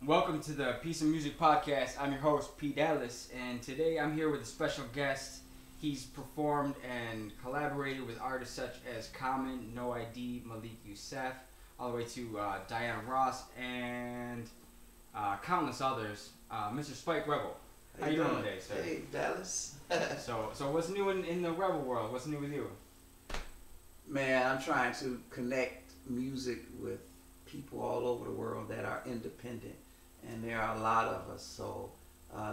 Welcome to the Peace and Music Podcast. I'm your host, P. Dallas, and today I'm here with a special guest. He's performed and collaborated with artists such as Common, No ID, Malik Youssef, all the way to Diana Ross, and countless others. Mr. Spike Rebel. How you doing today, sir? Hey, Dallas. So what's new in the Rebel world? What's new with you? Man, I'm trying to connect music with people all over the world that are independent, and there are a lot of us. So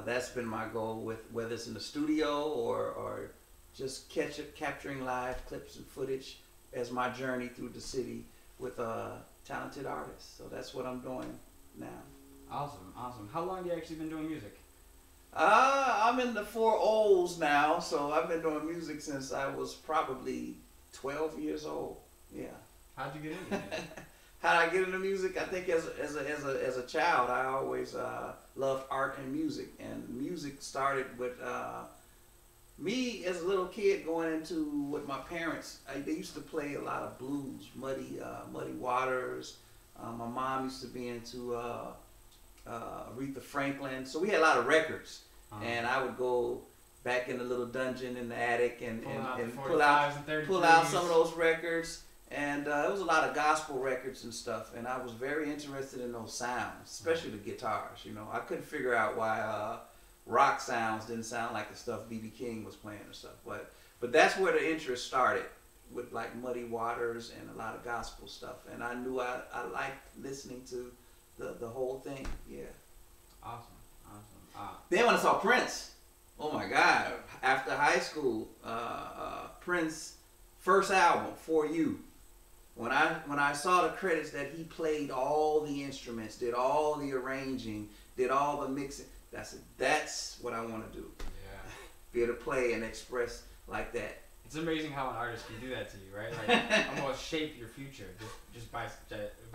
that's been my goal, with whether it's in the studio or just capturing live clips and footage as my journey through the city with talented artists. So that's what I'm doing now. Awesome. How long have you actually been doing music? I'm in the 4 O's now, so I've been doing music since I was probably 12 years old. Yeah. How'd you get into music? How did I get into music? I think as a child, I always loved art and music. And music started with me as a little kid going into with my parents. They used to play a lot of blues, Muddy Waters. My mom used to be into Aretha Franklin. So we had a lot of records. And I would go back in the little dungeon in the attic and pull out some of those records. And it was a lot of gospel records and stuff, and I was very interested in those sounds, especially the guitars. You know, I couldn't figure out why rock sounds didn't sound like the stuff B.B. King was playing or stuff. But that's where the interest started, with like Muddy Waters and a lot of gospel stuff. And I knew I liked listening to the whole thing. Yeah. Awesome. Then when I saw Prince, oh my God! After high school, Prince first album, For You. When I saw the credits that he played all the instruments, did all the arranging, did all the mixing, that's what I want to do. Yeah. Be able to play and express like that. It's amazing how an artist can do that to you, right? Like almost shape your future just by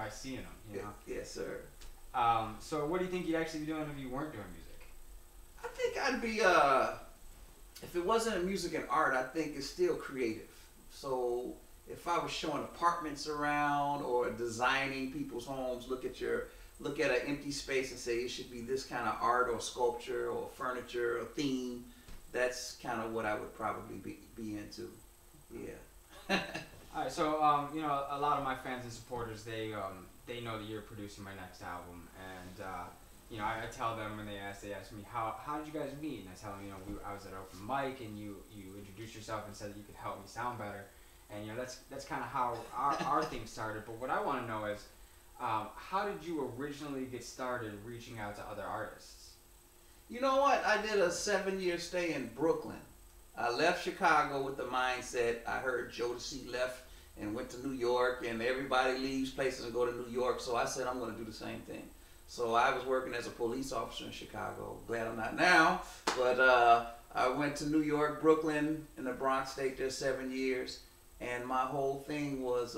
seeing them. You know? Yes, sir. So what do you think you'd actually be doing if you weren't doing music? I think I'd be if it wasn't music and art, I think it's still creative. So if I was showing apartments around or designing people's homes, look at an empty space and say it should be this kind of art or sculpture or furniture or theme, that's kind of what I would probably be into. Yeah. All right, so you know, a lot of my fans and supporters, they know that you're producing my next album, and you know, I tell them when they ask me how did you guys meet, and I tell them, you know, I was at open mic and you introduced yourself and said that you could help me sound better. And you know, that's kind of how our thing started. But what I want to know is, how did you originally get started reaching out to other artists? You know what? I did a 7-year stay in Brooklyn. I left Chicago with the mindset, I heard Jodeci left and went to New York, and everybody leaves places and go to New York. So I said, I'm going to do the same thing. So I was working as a police officer in Chicago. Glad I'm not now. But I went to New York, Brooklyn, and the Bronx, stayed there 7 years. And my whole thing was,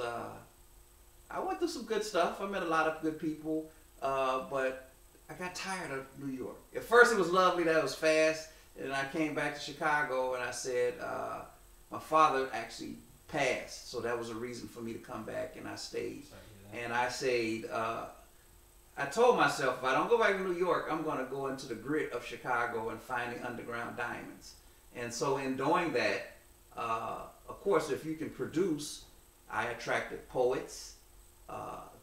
I went through some good stuff. I met a lot of good people, but I got tired of New York. At first it was lovely, that was fast. And I came back to Chicago and I said, my father actually passed. So that was a reason for me to come back, and I stayed. And I said, I told myself, if I don't go back to New York, I'm going to go into the grit of Chicago and find the underground diamonds. And so in doing that, of course, if you can produce, I attracted poets,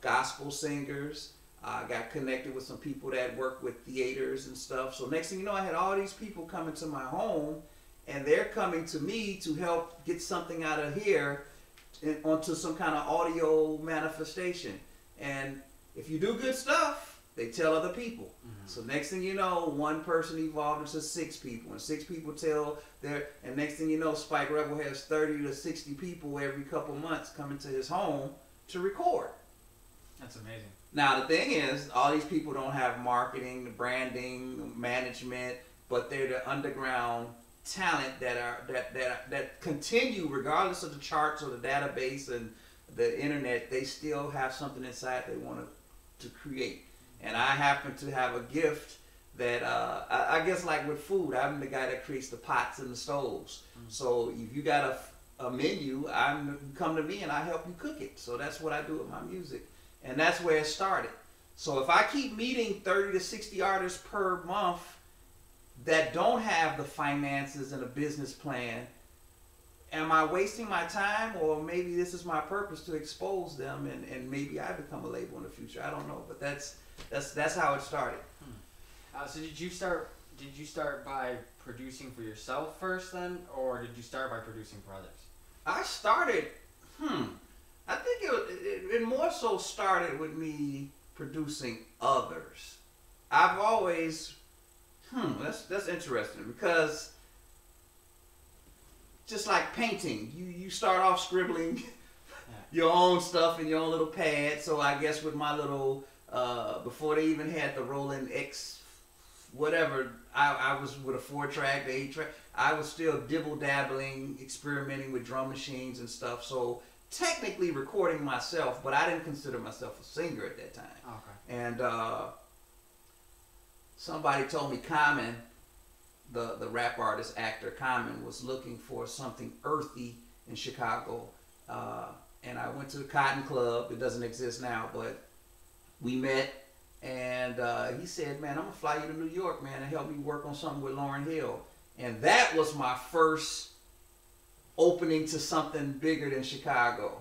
gospel singers. I got connected with some people that work with theaters and stuff. So next thing you know, I had all these people coming to my home, and they're coming to me to help get something out of here onto some kind of audio manifestation. And if you do good stuff, they tell other people. Mm-hmm. So next thing you know, one person evolved into 6 people, and 6 people tell and next thing you know, Spike Rebel has 30 to 60 people every couple months coming to his home to record. That's amazing. Now the thing is, all these people don't have marketing, branding, management, but they're the underground talent that continue regardless of the charts or the database and the internet. They still have something inside they want to create. And I happen to have a gift that I guess, like with food, I'm the guy that creates the pots and the stoves. Mm-hmm. So if you got a menu, you come to me and I help you cook it. So that's what I do with my music. And that's where it started. So if I keep meeting 30 to 60 artists per month that don't have the finances and a business plan, am I wasting my time, or maybe this is my purpose to expose them, and maybe I become a label in the future? I don't know, but that's how it started. So did you start by producing for yourself first then, or did you start by producing for others? I started, I think it more so started with me producing others. I've always, that's interesting, because just like painting, you start off scribbling your own stuff in your own little pad. So I guess with my little, before they even had the Roland X whatever, I was with a 4-track, the 8-track. I was still dibble-dabbling, experimenting with drum machines and stuff. So technically recording myself, but I didn't consider myself a singer at that time. Okay. And somebody told me Common, the rap artist, actor Common, was looking for something earthy in Chicago. And I went to the Cotton Club. It doesn't exist now, but we met. And he said, man, I'm going to fly you to New York, man, and help me work on something with Lauryn Hill. And that was my first opening to something bigger than Chicago.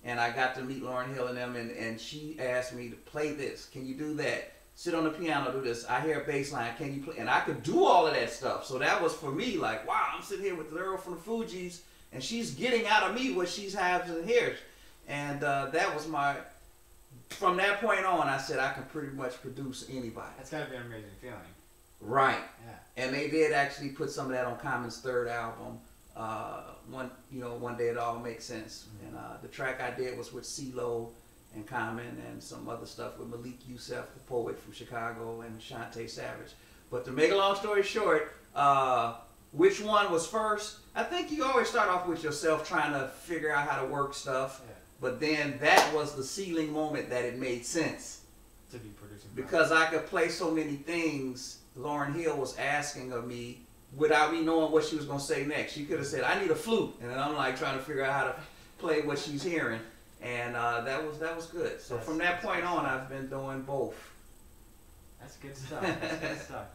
And I got to meet Lauryn Hill and them, and she asked me to play this. Can you do that? Sit on the piano, do this. I hear a bass line. Can you play? And I could do all of that stuff. So that was for me like, wow, I'm sitting here with the girl from the Fugees, and she's getting out of me what she's has and hears. And that was my... From that point on, I said I can pretty much produce anybody. That's gotta be an amazing feeling. Right. Yeah. And they did actually put some of that on Common's third album. One Day It All Makes Sense. And the track I did was with CeeLo and Common, and some other stuff with Malik Youssef, the poet from Chicago, and Shantae Savage. But to make a long story short, which one was first? I think you always start off with yourself, trying to figure out how to work stuff. Yeah. But then that was the ceiling moment that it made sense. To be producing. Because I could play so many things Lauryn Hill was asking of me without me knowing what she was going to say next. She could have said, I need a flute. And then I'm like trying to figure out how to play what she's hearing. And that was good. So from that point on, I've been doing both. That's good stuff. That's good stuff.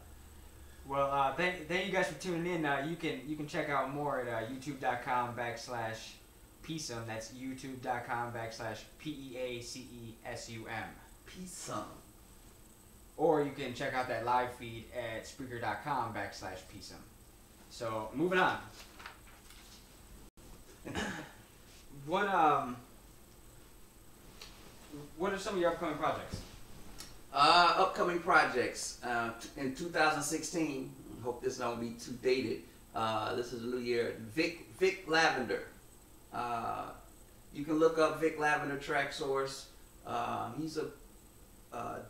Well, thank you guys for tuning in. You can check out more at youtube.com/PeaceSum. That's youtube.com/PeaceSum. PeaceSum. Or you can check out that live feed at Spreaker.com/PeaceSum. So moving on. What are some of your upcoming projects? Upcoming projects in 2016. Hope this don't be too dated. This is a new year. Vic Lavender. You can look up Vic Lavender Track Source. He's a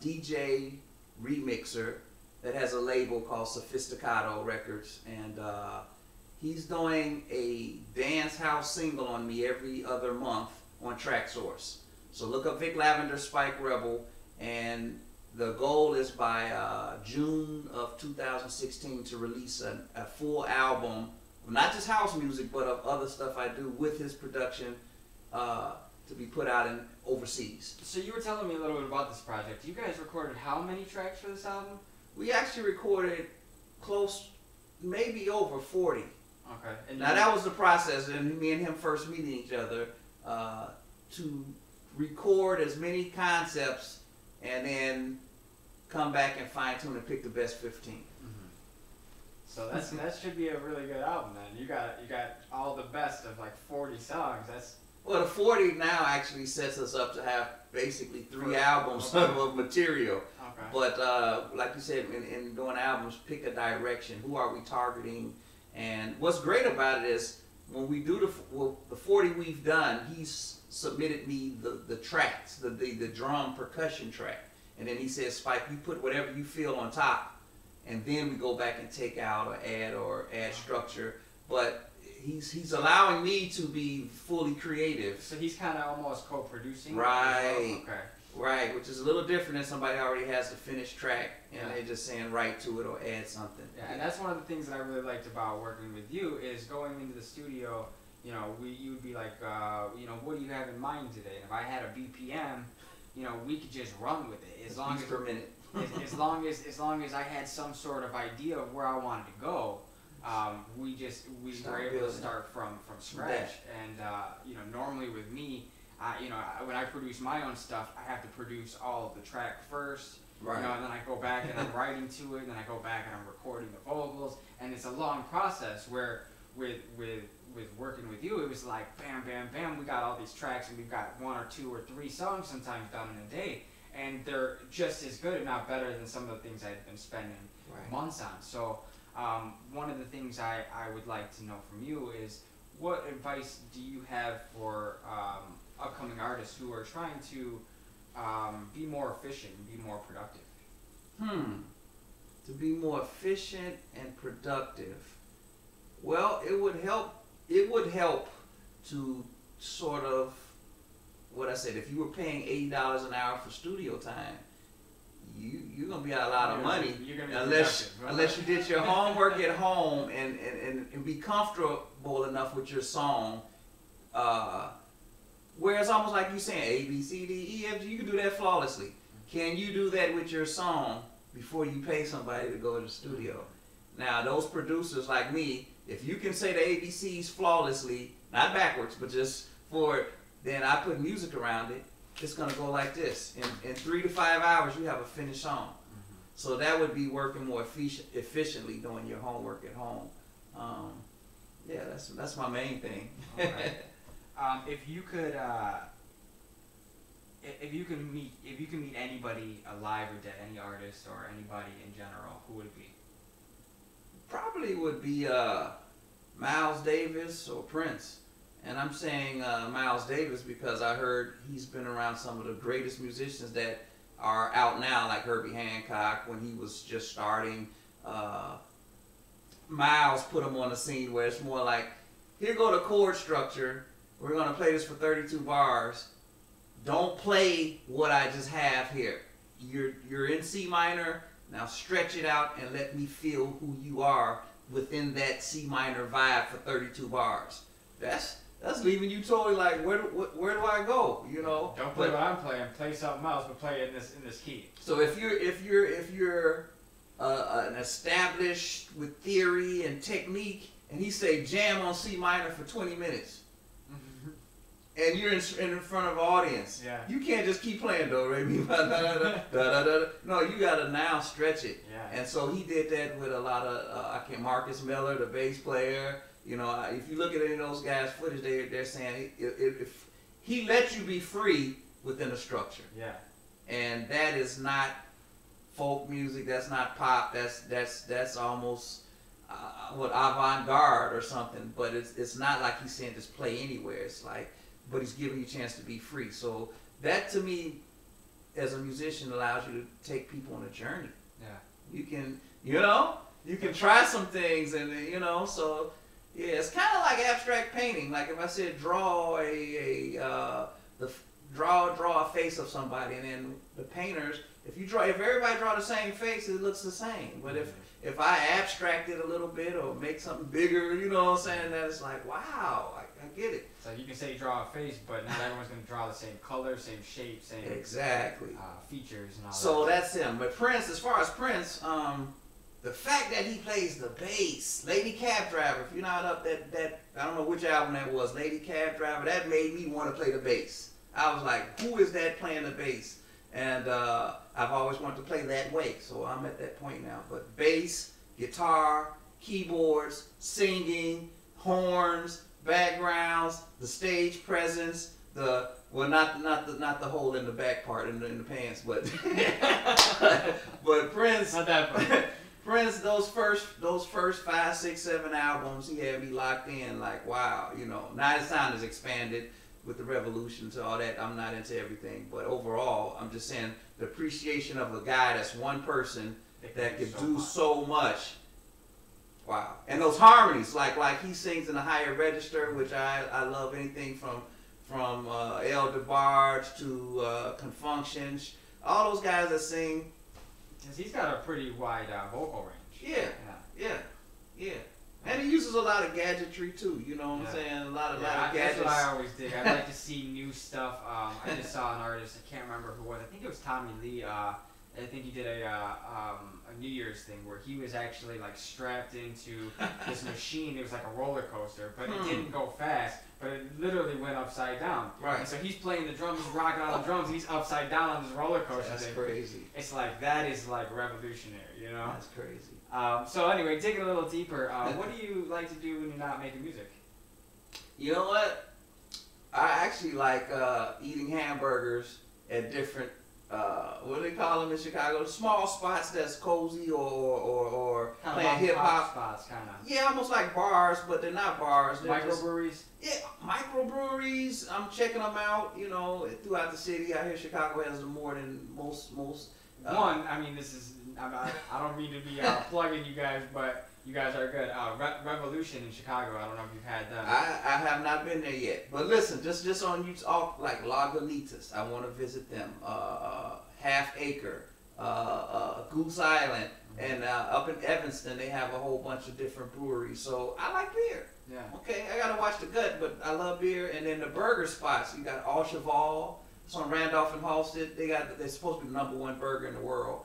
DJ remixer that has a label called Sophisticato Records, and he's doing a dance house single on me every other month on Track Source. So look up Vic Lavender Spike Rebel, and the goal is by June of 2016 to release a full album, not just house music, but of other stuff I do with his production, to be put out in overseas. So you were telling me a little bit about this project. You guys recorded how many tracks for this album? We actually recorded maybe over 40. Okay. And now that was the process, and me and him first meeting each other, to record as many concepts and then come back and fine tune and pick the best 15. So that should be a really good album then. You got all the best of like 40 songs. Well, the 40 now actually sets us up to have basically 3 albums of material. Okay. But like you said, in doing albums, pick a direction. Who are we targeting? And what's great about it is when we do the 40 we've done, he's submitted me the tracks, the drum percussion track. And then he says, Spike, you put whatever you feel on top. And then we go back and take out or add structure. But he's allowing me to be fully creative. So he's kind of almost co-producing. Right. Okay. Right, which is a little different than somebody already has the finished track and they're just saying write to it or add something. Yeah, and that's one of the things that I really liked about working with you is going into the studio. You know, you would be like, what do you have in mind today? And if I had a BPM, you know, we could just run with it as long Beats per minute. as long as I had some sort of idea of where I wanted to go. We were able to start from scratch. And you know, normally with me, you know, when I produce my own stuff, I have to produce all of the track first. Right. You know, and then I go back and I'm writing to it, and then I go back and I'm recording the vocals, and it's a long process. Where with working with you, it was like bam, bam, bam. We got all these tracks, and we've got 1 or 2 or 3 songs sometimes done in a day, and they're just as good, if not better, than some of the things I've been spending months on. So one of the things I would like to know from you is, what advice do you have for upcoming artists who are trying to be more efficient and be more productive? To be more efficient and productive. Well, it would help. It would help to sort of, what I said, if you were paying $80 an hour for studio time, you're gonna be out a lot of money unless you did your homework at home and be comfortable enough with your song. Where it's almost like you saying A, B, C, D, E, F, G, you can do that flawlessly. Can you do that with your song before you pay somebody to go to the studio? Now, those producers like me, if you can say the ABCs flawlessly, not backwards, but just forward, then I put music around it. It's gonna go like this. In 3 to 5 hours, you have a finished song. So that would be working more efficiently, doing your homework at home. Yeah, that's my main thing. Okay. If you could meet anybody alive or dead, any artist or anybody in general, who would it be? Probably would be Miles Davis or Prince. And I'm saying Miles Davis because I heard he's been around some of the greatest musicians that are out now, like Herbie Hancock when he was just starting. Miles put him on the scene where it's more like, here go the chord structure. We're going to play this for 32 bars. Don't play what I just have here. You're in C minor. Now stretch it out and let me feel who you are within that C minor vibe for 32 bars. That's leaving you totally like, where do I go? You know. Don't play what I'm playing. Play something else, but play it in this key. So if you're an established with theory and technique, and he say jam on C minor for 20 minutes. And you're in front of an audience. Yeah. You can't just keep playing do re mi fa da da da da da. No, you gotta now stretch it. Yeah. And so he did that with a lot of Marcus Miller, the bass player. You know, if you look at any of those guys' footage, they're saying if he lets you be free within a structure. Yeah. And that is not folk music. That's not pop. That's almost what avant-garde or something. But it's not like he's saying just play anywhere. It's like, but he's giving you a chance to be free. So that to me, as a musician, allows you to take people on a journey. Yeah. You can, you can try some things, and so yeah, it's kind of like abstract painting. Like if I said draw draw a face of somebody, and then the painters, if everybody draw the same face, it looks the same. But if I abstract it a little bit or make something bigger, you know what I'm saying, then it's like, wow, I get it. So you can say draw a face, but not everyone's going to draw the same color, same shape, same features and all that. So that's him. But Prince, as far as Prince, the fact that he plays the bass, Lady Cab Driver, if you're not up that I don't know which album that was, Lady Cab Driver, that made me want to play the bass. I was like, who is that playing the bass? And I've always wanted to play that way, so I'm at that point now. But bass, guitar, keyboards, singing, horns, backgrounds, the stage presence, not the hole in the back part in the pants, but but Prince, not that part. Prince, those first 5, 6, 7 albums, he had me locked in. Like, wow, now his sound has expanded with the revolution to all that. I'm not into everything, but overall, I'm just saying the appreciation of a guy that's one person that could do so much. Wow. And those harmonies, like he sings in a higher register, which I love anything from El DeBarge to Confunctions. All those guys that sing. Because he's got a pretty wide vocal range. Yeah. And he uses a lot of gadgetry too. You know what I'm saying? A lot of gadgets. That's what I always dig. I like to see new stuff. I just saw an artist. I can't remember who it was. I think it was Tommy Lee. I think he did a New Year's thing where he was actually like strapped into this machine. It was like a roller coaster, but it didn't go fast. But it literally went upside down. Right. And so he's playing the drums, he's rocking on the drums, he's upside down on this roller coaster. That's thing. crazy. It's like, that is like revolutionary, you know? That's crazy. So anyway, digging a little deeper, what do you like to do when you're not making music? You know what? I actually like eating hamburgers at different, what do they call them in Chicago? Small spots that's cozy or playing hip hop spots, kind of. Yeah, almost like bars, but they're not bars. They're Microbreweries? Yeah, microbreweries. I'm checking them out, you know, throughout the city. I hear Chicago has more than most. I mean, this is, I don't mean to be plugging you guys, but you guys are good. Revolution in Chicago, I don't know if you've had them. I have not been there yet. But listen, just on you, like Lagunitas, I want to visit them. Half Acre, Goose Island, and up in Evanston, they have a whole bunch of different breweries. So I like beer. Yeah. Okay, I gotta watch the gut, but I love beer. And then the burger spots, you got Au Cheval. It's on Randolph and Halsted. They're supposed to be the #1 burger in the world.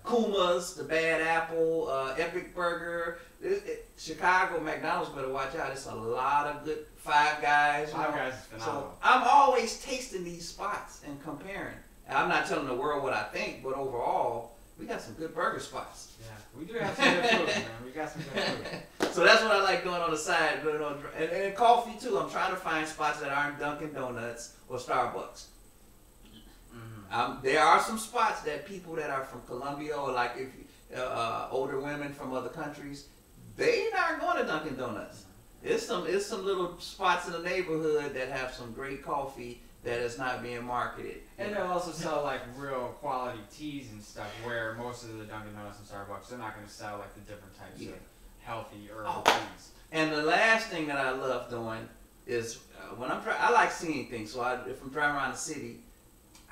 Kuma's, the Bad Apple, Epic Burger. Chicago McDonald's better watch out. It's a lot of good Five Guys. Five Guys is phenomenal. So I'm always tasting these spots and comparing. And I'm not telling the world what I think, but overall, we got some good burger spots. Yeah, we do have some good food, man. We got some good food. So that's what I like doing on the side. And coffee too. I'm trying to find spots that aren't Dunkin' Donuts or Starbucks. There are some spots that people that are from Colombia or like if older women from other countries, they not going to Dunkin' Donuts. It's some little spots in the neighborhood that have some great coffee that is not being marketed. And they'll also sell like real quality teas and stuff where most of the Dunkin' Donuts and Starbucks, they're not going to sell like the different types of healthy herbal teas. And the last thing that I love doing is when I like seeing things. So if I'm driving around the city,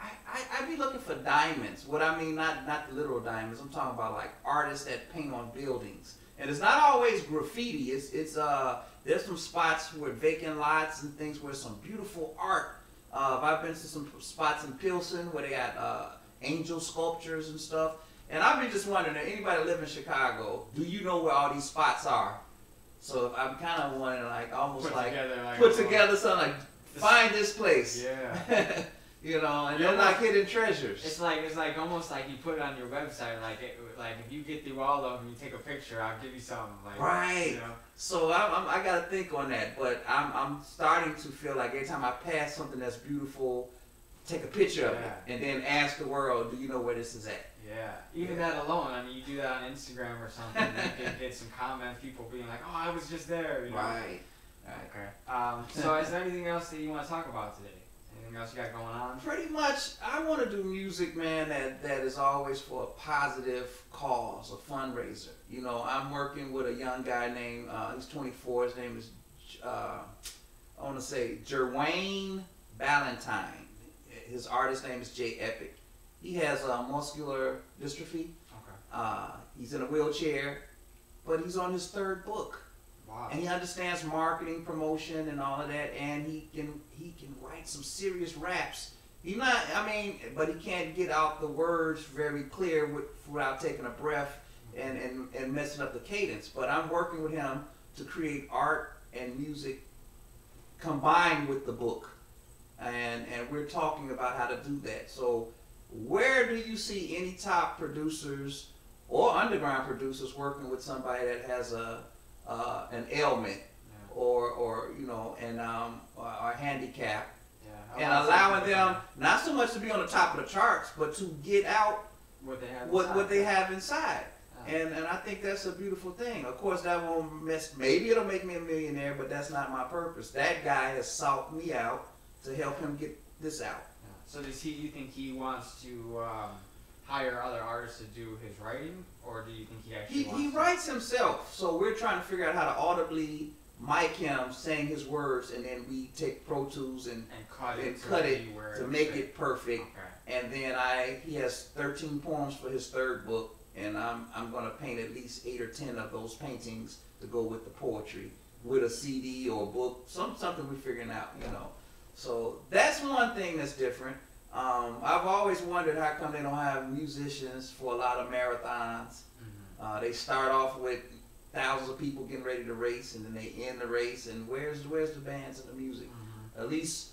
I be looking for diamonds. What I mean, not the literal diamonds. I'm talking about like artists that paint on buildings. And it's not always graffiti. There's some spots with vacant lots and things where some beautiful art. I've been to some spots in Pilsen where they got angel sculptures and stuff. And I've been just wondering, if anybody live in Chicago, do you know where all these spots are? So I'm kind of wanting like almost put together something like find this place. Yeah. You know, and they're like hidden treasures. It's like almost like you put it on your website. Like if you get through all of them, you take a picture. I'll give you something. Like, right. You know? So I gotta think on that. But I'm starting to feel like every time I pass something that's beautiful, take a picture of it and then ask the world, do you know where this is at? Yeah. Even that alone. I mean, you do that on Instagram or something. You can get some comments, people being like, "Oh, I was just there." You know? Right. Okay. So is there anything else that you want to talk about today? Anything else you got going on? Pretty much, I want to do music, man, that is always for a positive cause, a fundraiser. You know, I'm working with a young guy named, he's 24, his name is, I want to say, Jerwayne Ballantyne. His artist name is J Epic. He has muscular dystrophy. Okay. He's in a wheelchair, but he's on his 3rd book. Wow. And he understands marketing, promotion, and all of that, and he can write some serious raps. But he can't get out the words very clear without taking a breath and messing up the cadence. But I'm working with him to create art and music combined with the book, and we're talking about how to do that. So where do you see any top producers or underground producers working with somebody that has an ailment or you know, and or handicap, and allowing them not so much to be on the top of the charts, but to get out what they have inside. And I think that's a beautiful thing. Of course, that won't maybe it'll make me a millionaire, but that's not my purpose. That guy has sought me out to help him get this out. So do you think he wants to hire other artists to do his writing, or do you think he actually wants he writes himself? So we're trying to figure out how to audibly mic him saying his words, and then we take Pro Tools and cut it to make it perfect. Okay. And then he has 13 poems for his 3rd book, and I'm gonna paint at least 8 or 10 of those paintings to go with the poetry, with a CD or a book, something we're figuring out, you know. So that's one thing that's different. I've always wondered how come they don't have musicians for a lot of marathons. They start off with thousands of people getting ready to race, and then they end the race, and where's the bands and the music? At least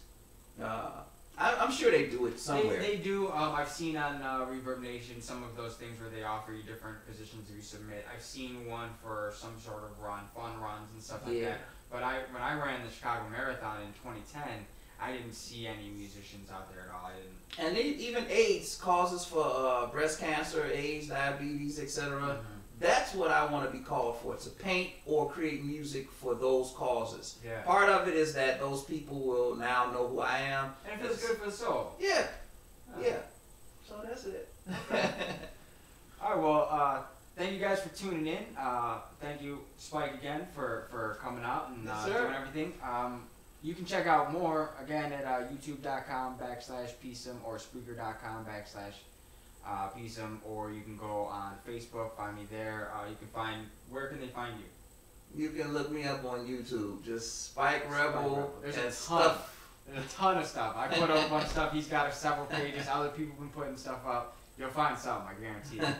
I'm sure they do it somewhere. They do. I've seen on Reverb Nation some of those things where they offer you different positions you submit. I've seen one for some sort of fun runs and stuff like that. But when I ran the Chicago Marathon in 2010, I didn't see any musicians out there at all. I didn't. And even AIDS, causes for breast cancer, AIDS, diabetes, etc. That's what I want to be called for, to paint or create music for those causes. Yeah. Part of it is that those people will now know who I am. And it feels good for the soul. Yeah. Yeah. So that's it. Okay. All right, well, thank you guys for tuning in. Thank you, Spike, again, for coming out and doing everything. You can check out more, again, at youtube.com/PeaceSum or Spreaker.com/PeaceSum, or you can go on Facebook, find me there. You can find, where can they find you? You can look me up on YouTube, just Spike Rebel. There's and a ton. stuff. There's a ton of stuff. I put up a bunch of stuff. He's got several pages. Other people have been putting stuff up. You'll find something, I guarantee it.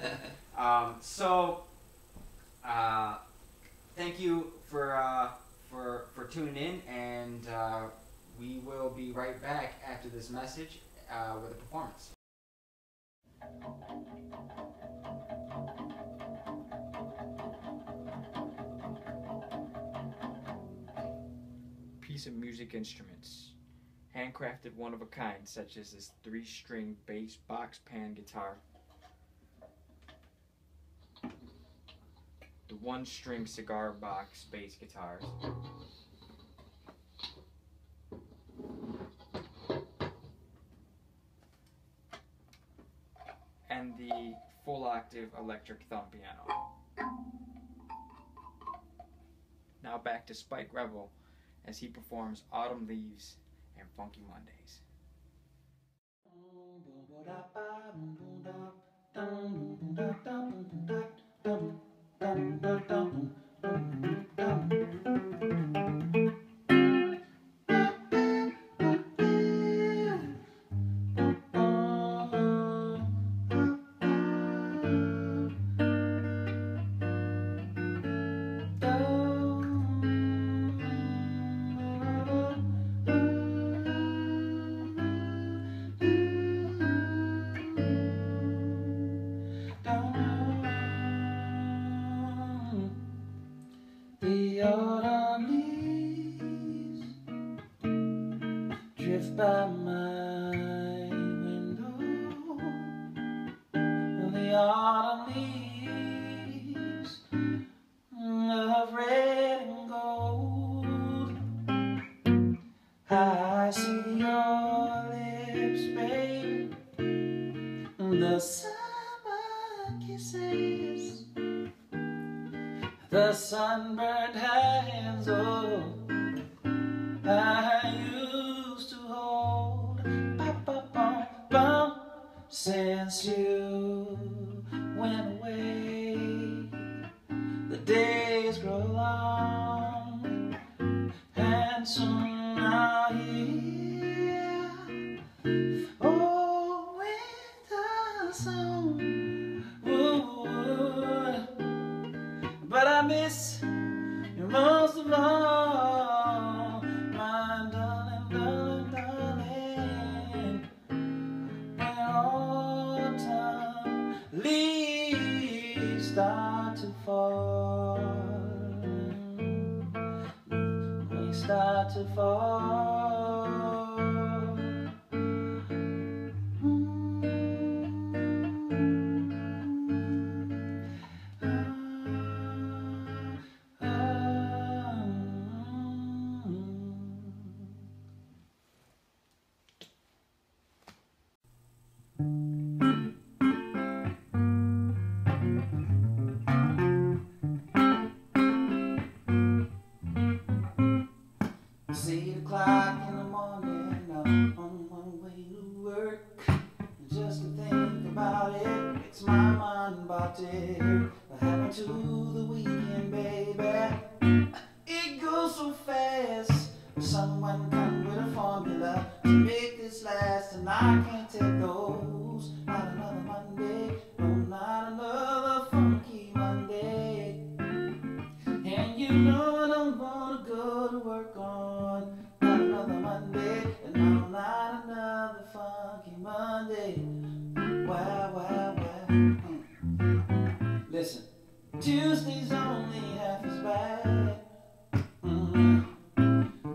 Thank you for tuning in, and we will be right back after this message with a performance. PeaceSum music instruments. Handcrafted, one of a kind, such as this 3-string bass box pan guitar, the 1-string cigar box bass guitars, and the full octave electric thumb piano. Now back to Spike Rebel as he performs Autumn Leaves and Funky Mondays. The autumn leaves drift by my window. The autumn leaves of red and gold. I see your lips, babe, the summer kisses, the sunburned hands, oh, I used to hold. Ba-ba-bum-bum. Since you went away, the days grow long, and soon I'll hear, oh, winter song. Ooh, but I miss you most of all, my darling, darling, darling. When autumn leaves start to fall, we start to fall. See the clock in the morning, I'm on my way to work. Just to think about it makes my mind about it. What happened to the weekend, baby? It goes so fast. Someone come with a formula to make this last, and I can't take those. Not another Monday, no, not another funky Monday. And you know I don't wanna go to work on not another Monday, and no, not another funky Monday. Wow, wow, wow. Listen, Tuesday's only half as bad.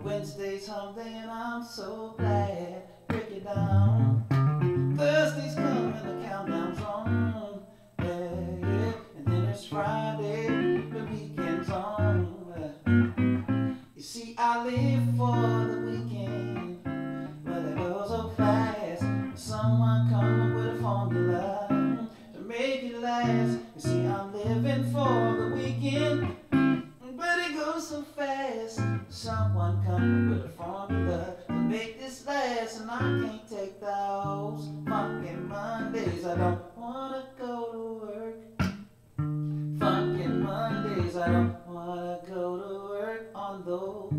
Wednesday's hump day and I'm so glad. Break it down. Thursday's coming, the countdown's on. Yeah, yeah. And then it's Friday, the weekend's on. You see, I live for the weekend, but it goes so fast. Someone come with a formula to make it last. You see, I'm living for the weekend, but it goes so fast. Someone coming with a formula to make this last, and I can't take those funky Mondays. I don't wanna go to work. Funky Mondays, I don't wanna go to work on those.